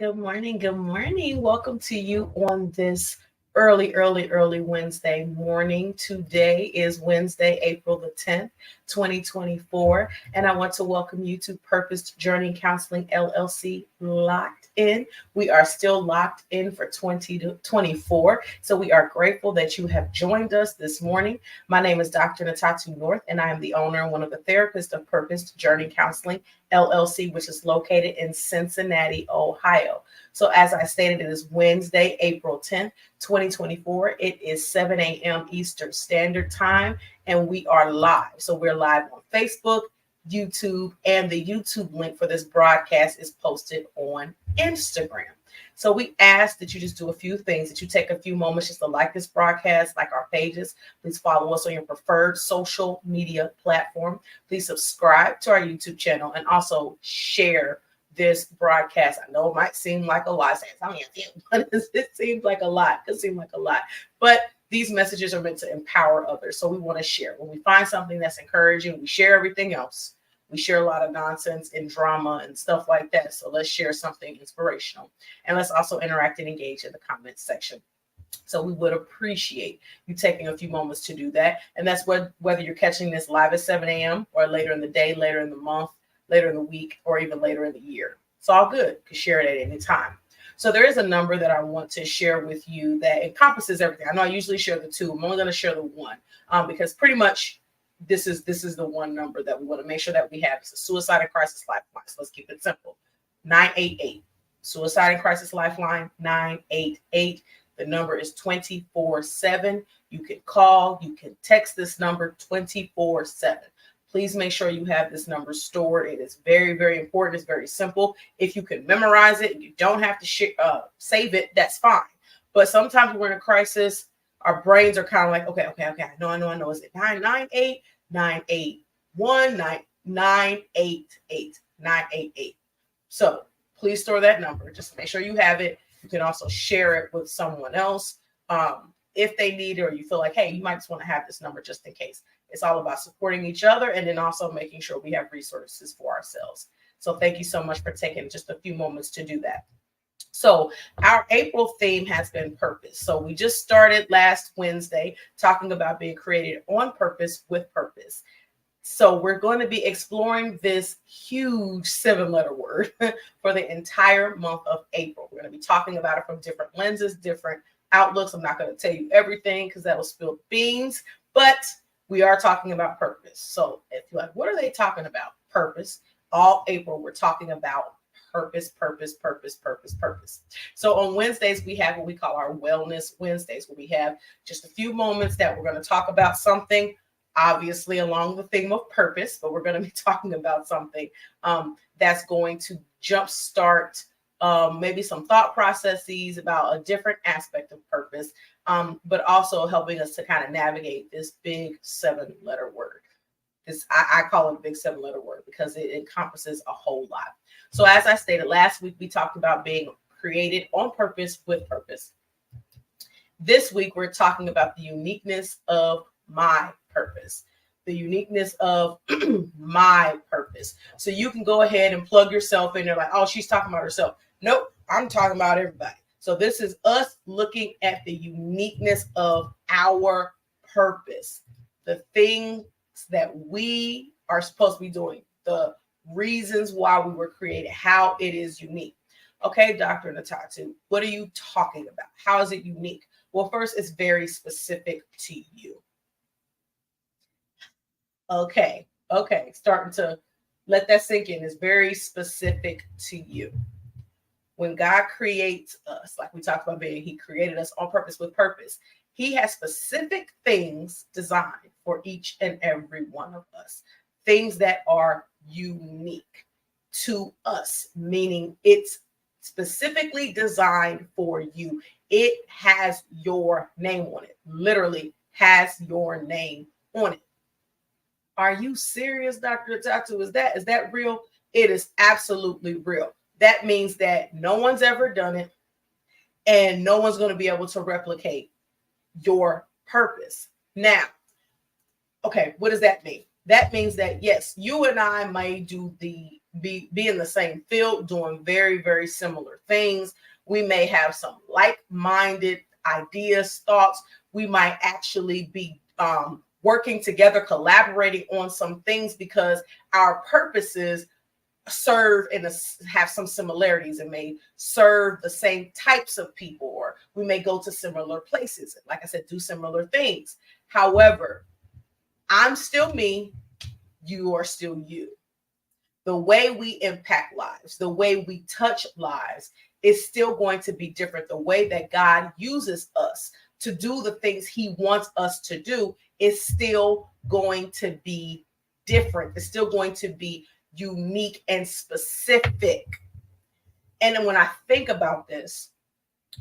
Good morning. Good morning. Welcome to you on this early Wednesday morning. Today is Wednesday, April the 10th, 2024. And I want to welcome you to Purpose Journey Counseling LLC Locked In. We are still locked in for 2024. So we are grateful that you have joined us this morning. My name is Dr. Natatu North, and I am the owner and one of the therapists of Purpose Journey Counseling LLC, which is located in Cincinnati, Ohio. So as I stated, it is Wednesday, April 10th, 2024. It is 7 a.m. Eastern Standard Time, and we are live. So we're live on Facebook, YouTube, and the YouTube link for this broadcast is posted on Instagram. So we ask that you just do a few things, that you take a few moments just to like this broadcast, like our pages. Please follow us on your preferred social media platform. Please subscribe to our YouTube channel and also share this broadcast. I know it might seem like a lot. It seems like a lot. It seems like a lot. But these messages are meant to empower others. So we want to share. When we find something that's encouraging, we share everything else. We share a lot of nonsense and drama and stuff like that. So let's share something inspirational. And let's also interact and engage in the comments section. So we would appreciate you taking a few moments to do that. And that's whether you're catching this live at 7 a.m. or later in the day, later in the month, later in the week, or even later in the year. It's all good. You can share it at any time. So there is a number that I want to share with you that encompasses everything. I know I usually share the two. I'm only going to share the one because pretty much this is the one number that we want to make sure that we have. It's a suicide and crisis lifeline. So let's keep it simple. 988. Suicide and crisis lifeline 988. The number is 24/7. You can call, you can text this number 24/7. Please make sure you have this number stored. It is very, very important. It's very simple. If you can memorize it, you don't have to save it. That's fine. But sometimes we're in a crisis. Our brains are kind of like, okay. I know. Is it 998, 981, 988, 988? So please store that number. Just make sure you have it. You can also share it with someone else if they need it, or you feel like, hey, you might just want to have this number just in case. It's all about supporting each other and then also making sure we have resources for ourselves. So thank you so much for taking just a few moments to do that. So our April theme has been purpose. So we just started last Wednesday talking about being created on purpose with purpose. So we're going to be exploring this huge 7-letter word for the entire month of April. We're going to be talking about it from different lenses, different outlooks. I'm not going to tell you everything because that will spill beans, but we are talking about purpose. So if you're like, what are they talking about? Purpose. All April, we're talking about purpose. So on Wednesdays, we have what we call our Wellness Wednesdays, where we have just a few moments that we're going to talk about something, obviously along the theme of purpose, but we're going to be talking about something that's going to jumpstart maybe some thought processes about a different aspect of purpose, but also helping us to kind of navigate this big 7-letter word. I call it a big 7-letter word because it encompasses a whole lot. So as I stated last week, we talked about being created on purpose with purpose. This week, we're talking about the uniqueness of my purpose. The uniqueness of my purpose. So you can go ahead and plug yourself in there like, oh, she's talking about herself. Nope, I'm talking about everybody. So this is us looking at the uniqueness of our purpose, the things that we are supposed to be doing, the reasons why we were created, how it is unique. Okay, Dr. Natatu, what are you talking about? How is it unique? Well, first, it's very specific to you. Okay, starting to let that sink in. It's very specific to you. When God creates us, like we talked about he created us on purpose with purpose. He has specific things designed for each and every one of us. Things that are unique to us, meaning it's specifically designed for you. It has your name on it. Literally has your name on it. Are you serious, Dr. Tatu? Is that real? It is absolutely real. That means that no one's ever done it and no one's going to be able to replicate your purpose. Now, okay, what does that mean? That means that, yes, you and I may do the be in the same field, doing very, very similar things. We may have some like-minded ideas, thoughts. We might actually be working together, collaborating on some things because our purposes serve and have some similarities and may serve the same types of people, or we may go to similar places and, like I said, do similar things. However, I'm still me, you are still you. The way we impact lives, the way we touch lives is still going to be different. The way that God uses us to do the things he wants us to do is still going to be different. It's still going to be unique and specific. And then when I think about this,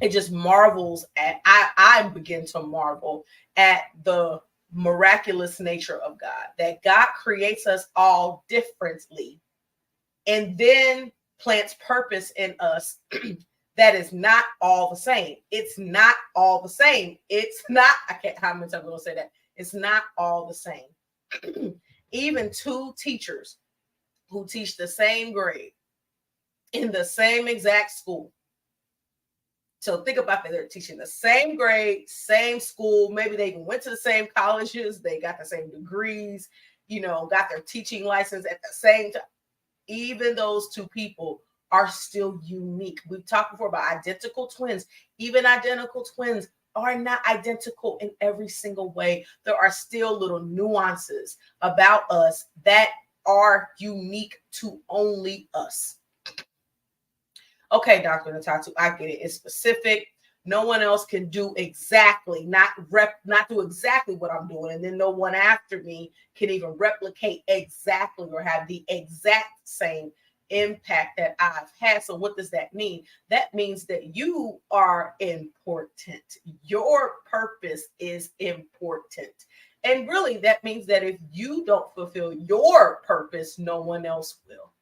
it just marvels at, I begin to marvel at the miraculous nature of God, that God creates us all differently and then plants purpose in us that is not all the same. It's not all the same. It's not, I can't, how many times I'm going to say that? It's not all the same. Even two teachers who teach the same grade in the same exact school. So think about that. They're teaching the same grade, same school. Maybe they even went to the same colleges. They got the same degrees, got their teaching license at the same time. Even those two people are still unique. We've talked before about identical twins. Even identical twins are not identical in every single way. There are still little nuances about us that are unique to only us. Okay, Dr. Natatu, I get it. It's specific. No one else can do exactly, not do exactly what I'm doing. And then no one after me can even replicate exactly or have the exact same impact that I've had. So what does that mean? That means that you are important. Your purpose is important. And really, that means that if you don't fulfill your purpose, no one else will.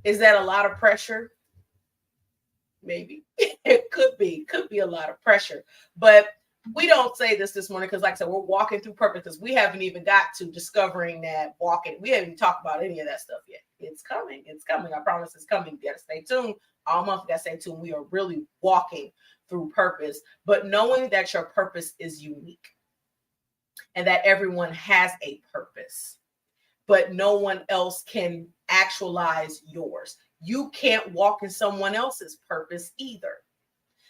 Is that a lot of pressure? Maybe. It could be a lot of pressure. But we don't say this morning because, like I said, we're walking through purpose because we haven't even got to discovering that walking. We haven't even talked about any of that stuff yet. It's coming. It's coming. I promise it's coming. You got to stay tuned. All month, you got to stay tuned. We are really walking through purpose, but knowing that your purpose is unique and that everyone has a purpose, but no one else can actualize yours. You can't walk in someone else's purpose either.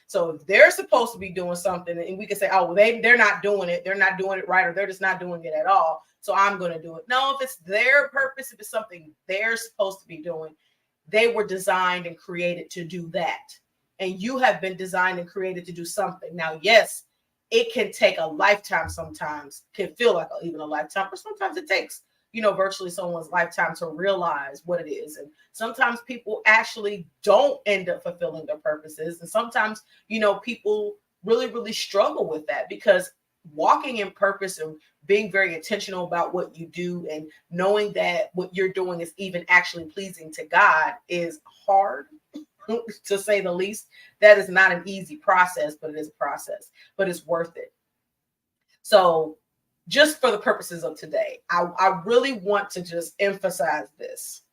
So if they're supposed to be doing something and we can say, oh, well, they're not doing it. They're not doing it right, or they're just not doing it at all. So I'm going to do it. No, if it's their purpose, if it's something they're supposed to be doing, they were designed and created to do that. And you have been designed and created to do something. Now, yes, it can take a lifetime sometimes, can feel like even a lifetime, but sometimes it takes virtually someone's lifetime to realize what it is. And sometimes people actually don't end up fulfilling their purposes. And sometimes, people really, really struggle with that because walking in purpose and being very intentional about what you do and knowing that what you're doing is even actually pleasing to God is hard, to say the least. That is not an easy process, but it is a process, but it's worth it. So just for the purposes of today, I really want to just emphasize this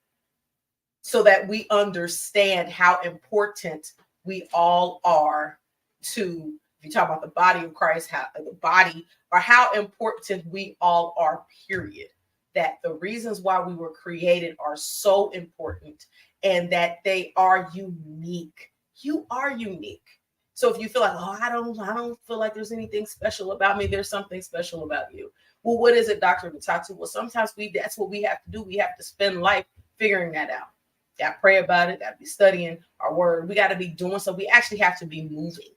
so that we understand how important we all are to, if you talk about the body of Christ, how the body, or how important we all are, period. That the reasons why we were created are so important and that they are unique. You are unique. So if you feel like, oh, I don't feel like there's anything special about me, there's something special about you. Well, what is it, Dr. Natatu? Well, sometimes that's what we have to do. We have to spend life figuring that out. Got to pray about it. Got to be studying our word. We got to be doing so. We actually have to be moving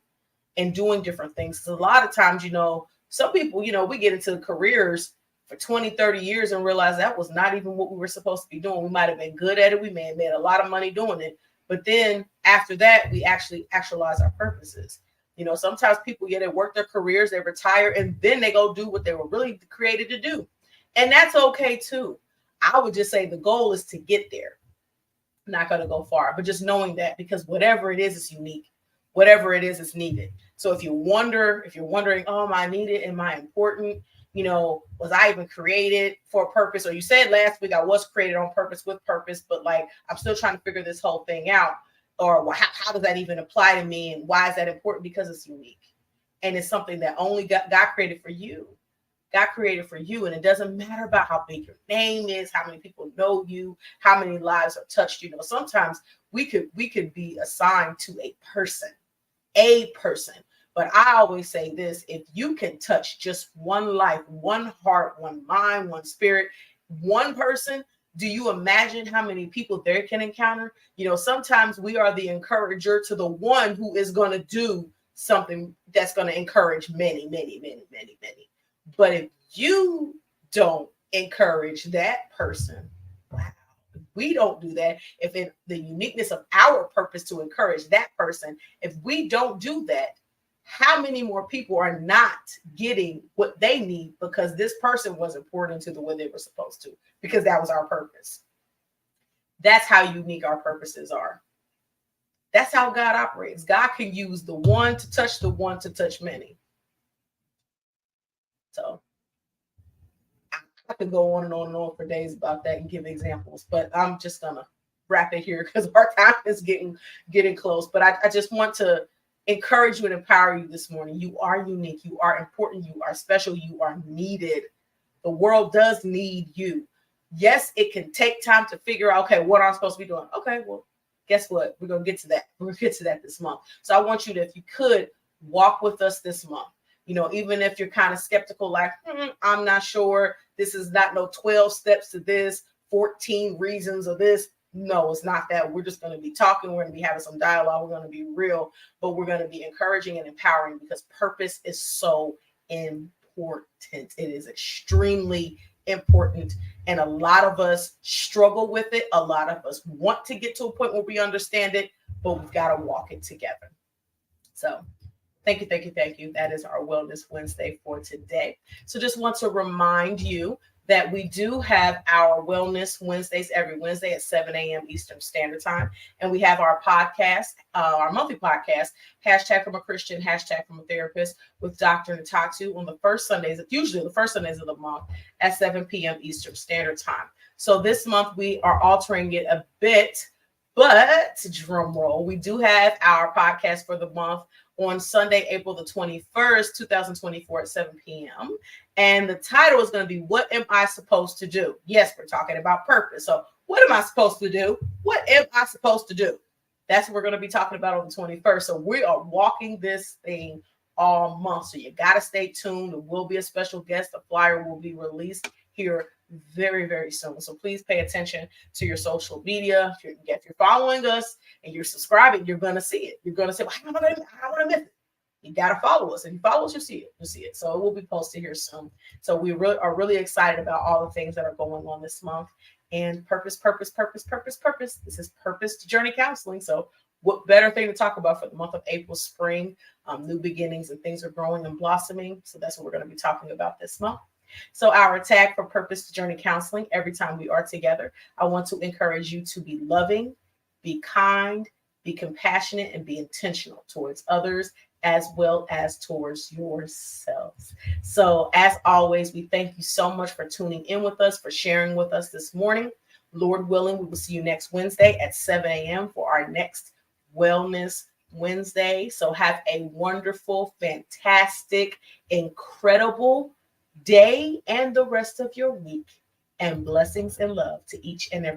and doing different things. Because a lot of times, some people, we get into careers for 20, 30 years and realize that was not even what we were supposed to be doing. We might have been good at it. We may have made a lot of money doing it. But then after that, we actually actualize our purposes. Sometimes people, they work their careers, they retire, and then they go do what they were really created to do. And that's okay too. I would just say the goal is to get there. I'm not going to go far, but just knowing that, because whatever it is unique. Whatever it is needed. So if you're wondering, oh, am I needed? Am I important? Was I even created for a purpose? Or you said last week I was created on purpose with purpose, but like I'm still trying to figure this whole thing out. Or how does that even apply to me? And why is that important? Because it's unique. And it's something that only God created for you. God created for you. And it doesn't matter about how big your name is, how many people know you, how many lives are touched. Sometimes we could be assigned to a person. But I always say this: if you can touch just one life, one heart, one mind, one spirit, one person, do you imagine how many people they can encounter? Sometimes we are the encourager to the one who is going to do something that's going to encourage many, many, many, many, many. But if you don't encourage that person, wow, we don't do that. If in the uniqueness of our purpose to encourage that person, if we don't do that, how many more people are not getting what they need because this person wasn't poured into the way they were supposed to, because that was our purpose. That's how unique our purposes are. That's how God operates. God can use the one to touch many. So I could go on and on and on for days about that and give examples, but I'm just gonna wrap it here because our time is getting close. But I just want to encourage you and empower you this morning. You are unique. You are important. You are special. You are needed. The world does need you. Yes, it can take time to figure out, okay, what I'm supposed to be doing. Okay, well, guess what? We're going to get to that. We're going to get to that this month. So I want you to, if you could, walk with us this month. Even if you're kind of skeptical, like, I'm not sure. This is not no 12 steps to this, 14 reasons of this. No, it's not that. We're just going to be talking. We're going to be having some dialogue. We're going to be real, but we're going to be encouraging and empowering because purpose is so important. It is extremely important. And a lot of us struggle with it. A lot of us want to get to a point where we understand it, but we've got to walk it together. So thank you. That is our Wellness Wednesday for today. So just want to remind you that we do have our Wellness Wednesdays every Wednesday at 7 a.m. Eastern Standard Time. And we have our podcast, our monthly podcast, hashtag from a Christian, hashtag from a therapist, with Dr. Natatu on the first Sundays, usually the first Sundays of the month at 7 p.m. Eastern Standard Time. So this month we are altering it a bit, but drum roll, we do have our podcast for the month on Sunday, April the 21st, 2024 at 7 p.m. And the title is going to be, What Am I Supposed to Do? Yes, we're talking about purpose. So what am I supposed to do? What am I supposed to do? That's what we're going to be talking about on the 21st. So we are walking this thing all month. So you got to stay tuned. There will be a special guest. The flyer will be released here very, very soon. So please pay attention to your social media. If you're following us and you're subscribing, you're going to see it. You're going to say, well, I don't want to miss it. You got to follow us. If you follow us, you'll see it. So it will be posted here soon. So we are really excited about all the things that are going on this month. And purpose. This is Purpose to Journey Counseling. So what better thing to talk about for the month of April, spring, new beginnings, and things are growing and blossoming. So that's what we're going to be talking about this month. So our tag for Purpose to Journey Counseling, every time we are together, I want to encourage you to be loving, be kind, be compassionate, and be intentional towards others as well as towards yourselves. So as always, we thank you so much for tuning in with us, for sharing with us this morning. Lord willing, we will see you next Wednesday at 7 a.m. for our next Wellness Wednesday. So have a wonderful, fantastic, incredible day and the rest of your week, and blessings and love to each and every